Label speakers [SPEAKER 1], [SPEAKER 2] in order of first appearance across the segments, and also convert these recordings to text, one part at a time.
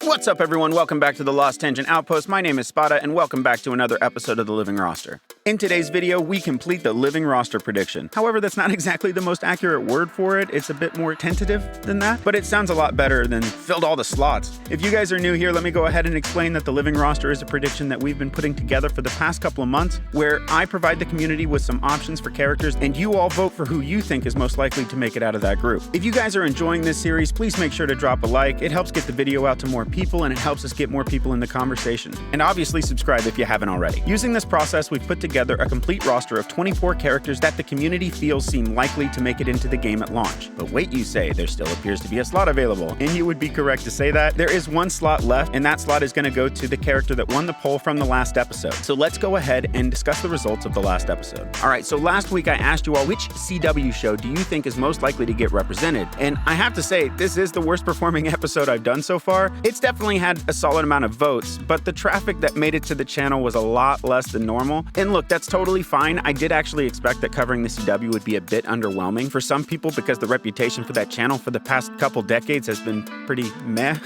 [SPEAKER 1] What's up, everyone? Welcome back to the Lost Tangent Outpost. My name is Spada, and welcome back to another episode of the Living Roster. In today's video, we complete the Living Roster prediction. However, that's not exactly the most accurate word for it. It's a bit more tentative than that, but it sounds a lot better than filled all the slots. If you guys are new here, let me go ahead and explain that the Living Roster is a prediction that we've been putting together for the past couple of months, where I provide the community with some options for characters, and you all vote for who you think is most likely to make it out of that group. If you guys are enjoying this series, please make sure to drop a like. It helps get the video out to more people, and it helps us get more people in the conversation. And obviously subscribe if you haven't already. Using this process, we've put together a complete roster of 24 characters that the community feels seem likely to make it into the game at launch. But wait, you say, there still appears to be a slot available. And you would be correct to say that. There is one slot left, and that slot is going to go to the character that won the poll from the last episode. So let's go ahead and discuss the results of the last episode. All right, so last week I asked you all, which CW show do you think is most likely to get represented? And I have to say, this is the worst performing episode I've done so far. It's definitely had a solid amount of votes, but the traffic that made it to the channel was a lot less than normal. And look, that's totally fine. I did actually expect that covering the CW would be a bit underwhelming for some people because the reputation for that channel for the past couple decades has been pretty meh.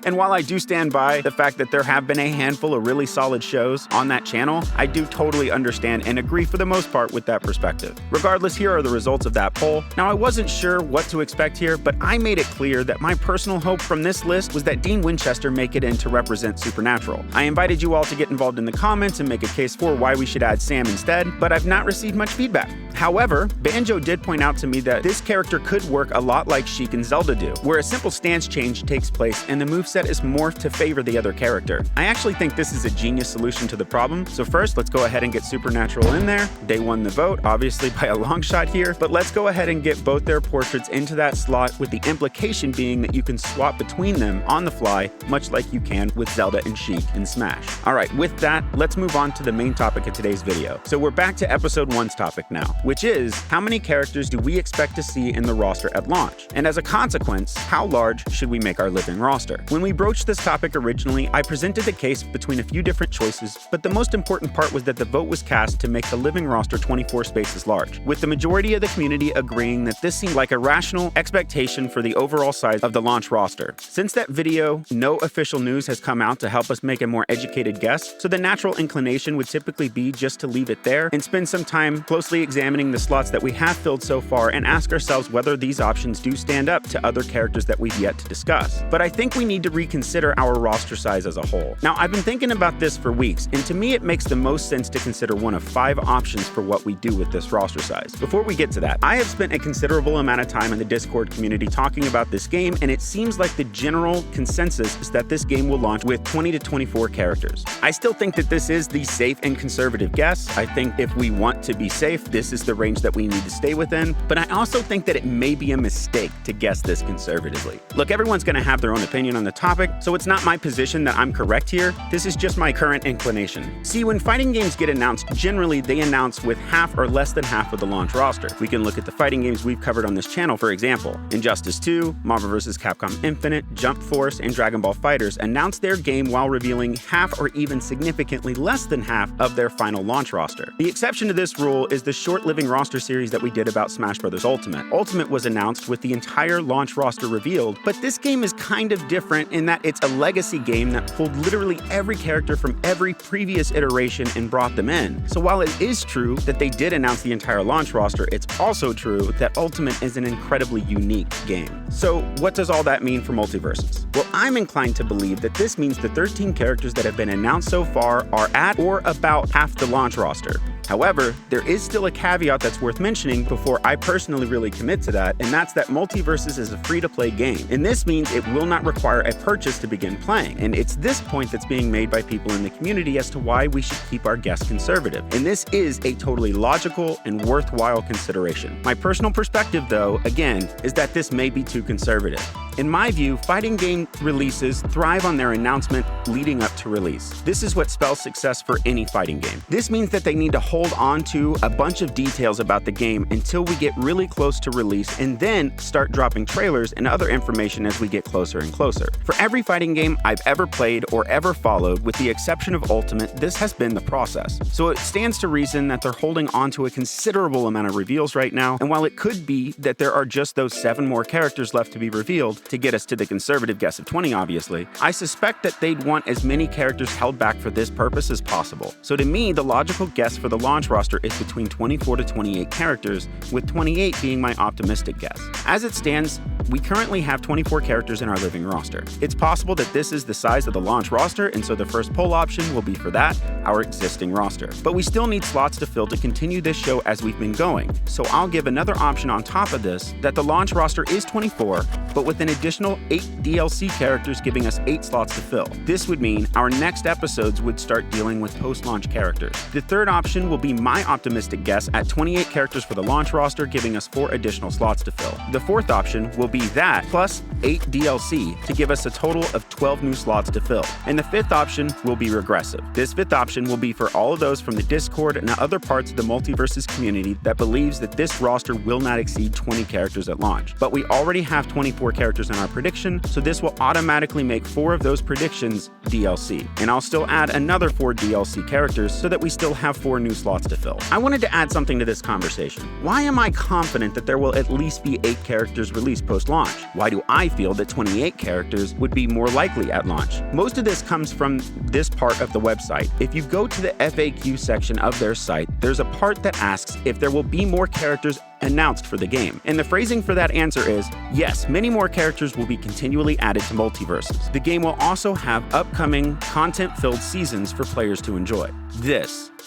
[SPEAKER 1] And while I do stand by the fact that there have been a handful of really solid shows on that channel, I do totally understand and agree for the most part with that perspective. Regardless, here are the results of that poll. Now, I wasn't sure what to expect here, but I made it clear that my personal hope from this list was that Dean Winchester make it in to represent Supernatural. I invited you all to get involved in the comments and make a case for why we should add Sam instead, but I've not received much feedback. However, Banjo did point out to me that this character could work a lot like Sheik and Zelda do, where a simple stance change takes place and the moveset is morphed to favor the other character. I actually think this is a genius solution to the problem, so first let's go ahead and get Supernatural in there. They won the vote, obviously by a long shot here, but let's go ahead and get both their portraits into that slot, with the implication being that you can swap between them on the fly, much like you can with Zelda and Sheik in Smash. All right, with that, let's move on to the main topic of today's video. So we're back to episode 1's topic now, which is how many characters do we expect to see in the roster at launch? And as a consequence, how large should we make our living roster? When we broached this topic originally, I presented the case between a few different choices, but the most important part was that the vote was cast to make the living roster 24 spaces large, with the majority of the community agreeing that this seemed like a rational expectation for the overall size of the launch roster. Since that video, no official news has come out to help us make a more educated guess, so the natural inclination would typically be just to leave it there and spend some time closely examining the slots that we have filled so far and ask ourselves whether these options do stand up to other characters that we've yet to discuss. But I think we need to reconsider our roster size as a whole. Now, I've been thinking about this for weeks, and to me it makes the most sense to consider one of 5 options for what we do with this roster size. Before we get to that, I have spent a considerable amount of time in the Discord community talking about this game, and it seems like the general consensus is that this game will launch with 20 to 24 characters. I still think that this is the safe and conservative guess. I think if we want to be safe, this is the range that we need to stay within, but I also think that it may be a mistake to guess this conservatively. Look, everyone's going to have their own opinion on the topic, so it's not my position that I'm correct here. This is just my current inclination. See, when fighting games get announced, generally they announce with half or less than half of the launch roster. We can look at the fighting games we've covered on this channel, for example. Injustice 2, Marvel vs. Capcom Infinite, Jump Force, and Dragon Ball FighterZ announced their game while revealing half or even significantly less than half of their final launch roster. The exception to this rule is the short living roster series that we did about Smash Bros. Ultimate. Ultimate was announced with the entire launch roster revealed, but this game is kind of different in that it's a legacy game that pulled literally every character from every previous iteration and brought them in. So while it is true that they did announce the entire launch roster, it's also true that Ultimate is an incredibly unique game. So what does all that mean for MULTIVERSUS? Well, I'm inclined to believe that this means the 13 characters that have been announced so far are at or about half the launch roster. However, there is still a caveat that's worth mentioning before I personally really commit to that, and that's that MULTIVERSUS is a free-to-play game. And this means it will not require a purchase to begin playing. And it's this point that's being made by people in the community as to why we should keep our guests conservative. And this is a totally logical and worthwhile consideration. My personal perspective, though, again, is that this may be too conservative. In my view, fighting game releases thrive on their announcement leading up to release. This is what spells success for any fighting game. This means that they need to hold on to a bunch of details about the game until we get really close to release, and then start dropping trailers and other information as we get closer and closer. For every fighting game I've ever played or ever followed, with the exception of Ultimate, this has been the process. So it stands to reason that they're holding on to a considerable amount of reveals right now, and while it could be that there are just those 7 more characters left to be revealed, to get us to the conservative guess of 20, obviously, I suspect that they'd want as many characters held back for this purpose as possible. So to me, the logical guess for the launch roster is between 24 to 28 characters, with 28 being my optimistic guess. As it stands, we currently have 24 characters in our living roster. It's possible that this is the size of the launch roster, and so the first poll option will be for that, our existing roster. But we still need slots to fill to continue this show as we've been going, so I'll give another option on top of this, that the launch roster is 24, but with an additional 8 DLC characters giving us 8 slots to fill. This would mean our next episodes would start dealing with post-launch characters. The third option will be my optimistic guess at 28 characters for the launch roster, giving us 4 additional slots to fill. The fourth option will be that plus 8 DLC to give us a total of 12 new slots to fill. And the fifth option will be regressive. This fifth option will be for all of those from the Discord and other parts of the MULTIVERSUS community that believes that this roster will not exceed 20 characters at launch. But we already have 24 characters in our prediction, so this will automatically make 4 of those predictions DLC. And I'll still add another 4 DLC characters so that we still have 4 new slots to fill. I wanted to add something to this conversation. Why am I confident that there will at least be 8 characters released post-launch? Why do I feel that 28 characters would be more likely at launch? Most of this comes from this part of the website. If you go to the FAQ section of their site, there's a part that asks if there will be more characters announced for the game. And the phrasing for that answer is, yes, many more characters will be continually added to MULTIVERSUS. The game will also have upcoming content-filled seasons for players to enjoy.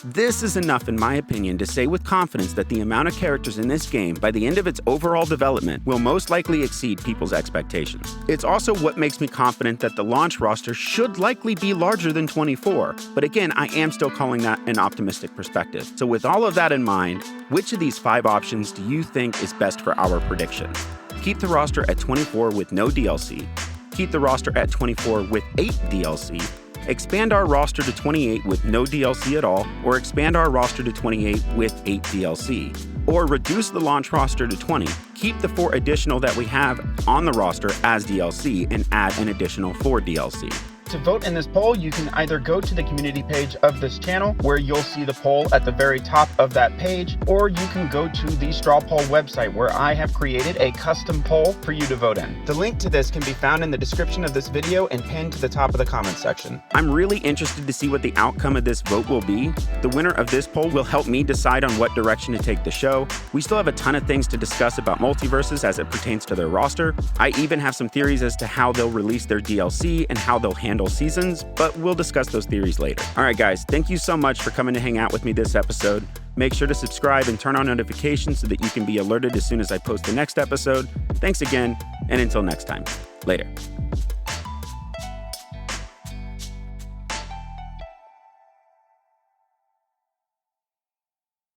[SPEAKER 1] This is enough, in my opinion, to say with confidence that the amount of characters in this game by the end of its overall development will most likely exceed people's expectations. It's also what makes me confident that the launch roster should likely be larger than 24, but again, I am still calling that an optimistic perspective. So with all of that in mind, which of these 5 options do you think is best for our prediction? Keep the roster at 24 with no DLC, keep the roster at 24 with 8 DLC, expand our roster to 28 with no DLC at all, or expand our roster to 28 with 8 DLC. Or reduce the launch roster to 20, keep the 4 additional that we have on the roster as DLC, and add an additional 4 DLC. To vote in this poll, you can either go to the community page of this channel, where you'll see the poll at the very top of that page, or you can go to the straw poll website, where I have created a custom poll for you to vote in. The link to this can be found in the description of this video and pinned to the top of the comment section. I'm really interested to see what the outcome of this vote will be. The winner of this poll will help me decide on what direction to take the show. We still have a ton of things to discuss about MULTIVERSUS as it pertains to their roster. I even have some theories as to how they'll release their DLC and how they'll handle seasons, but we'll discuss those theories later. All right, guys, thank you so much for coming to hang out with me this episode. Make sure to subscribe and turn on notifications so that you can be alerted as soon as I post the next episode. Thanks again, and until next time, later.